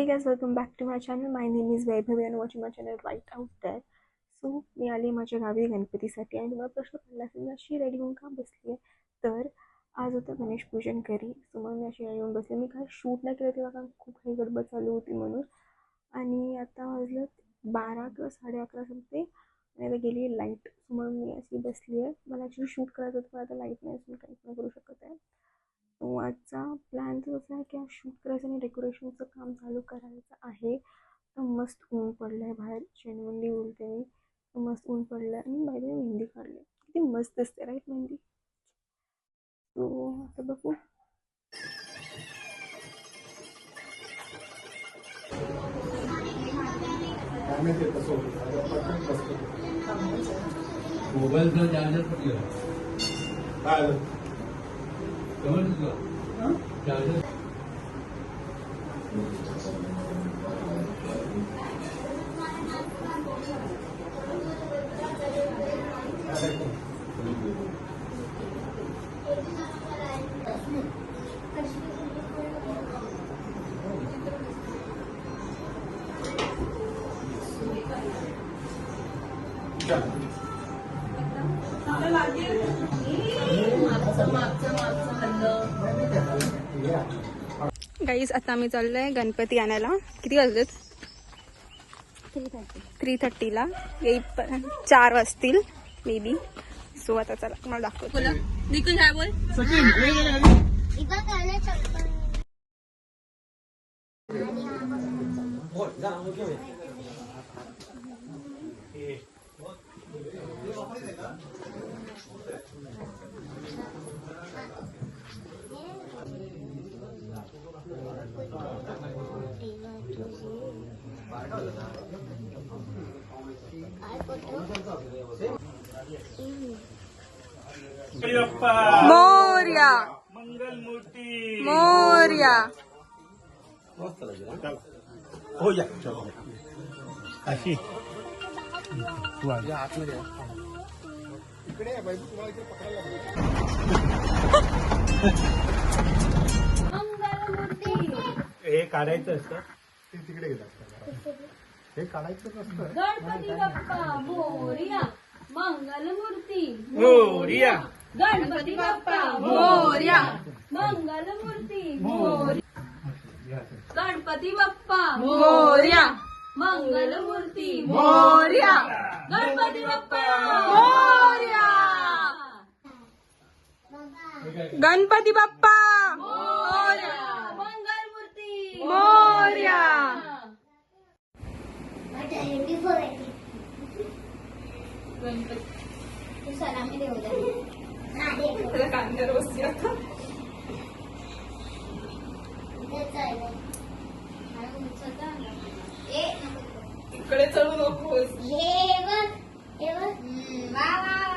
guys, welcome back to my channel. My name is Vaibhavi and watching my channel right out there. So मी आली माझ्या गावी गणपतीसाठी आणि तुम्हाला प्रश्न पडला असेल मी अशी रेडी होऊन का बसली आहे. तर आज होतं गणेश पूजन घरी. सो मग मी अशी रेडी होऊन बसले. मी काय शूट नाही केलं तेव्हा, कारण खूप काही गडबड चालू होती म्हणून. आणि आता वाजलं 12 किंवा 11:30 समथिंग आणि आता गेली लाईट. सो मग मी अशी बसली आहे. मला ॲक्च्युली शूट करायचं होतं पण आता लाईट नाही असून काहीच नाही करू शकत आहे. तो आजचा प्लॅन तर असा आहे की आज शूट करायचं आणि डेकोरेशनचं काम चालू करायचं आहे. तर मस्त ऊन पडलं आहे बाहेर, जेन्युइनली बोलते मी. मस्त ऊन पडलं आहे आणि बाहेर मेहंदी काढली. किती मस्त दिसते राईट मेहंदी. तो आता बघू. मोबाईलचा चार्जर पण गेला. काय चार्जर गाईज आता आम्ही चाललोय गणपती आणायला. किती वाजलेत? 3:30ला. येईपर्यंत 4 वाजतील मे बी. सो आता चला तुम्हाला दाखवतो. बोला निकुल, काय बोल. मोरया मंगलमूर्ती मोरया. हो या अशी तू आजा आतमध्ये इकडे बाई, तुम्हाला इथे पकडायला हे काढायचं असतं ते तिकडे गेलं. हे काढायचं असतं. गणपती बाप्पा मोरया मंगलमूर्ती मोरया. गणपती बाप्पा मोरया मंगलमूर्ती मोरया गणपती बाप्पा मोरया मंगलमूर्ती मोरया गणपती बाप्पा मोरया. गणपती बाप्पा मोरया मंगलमूर्ती मोरया. इकडे चढू नकोस. वा वा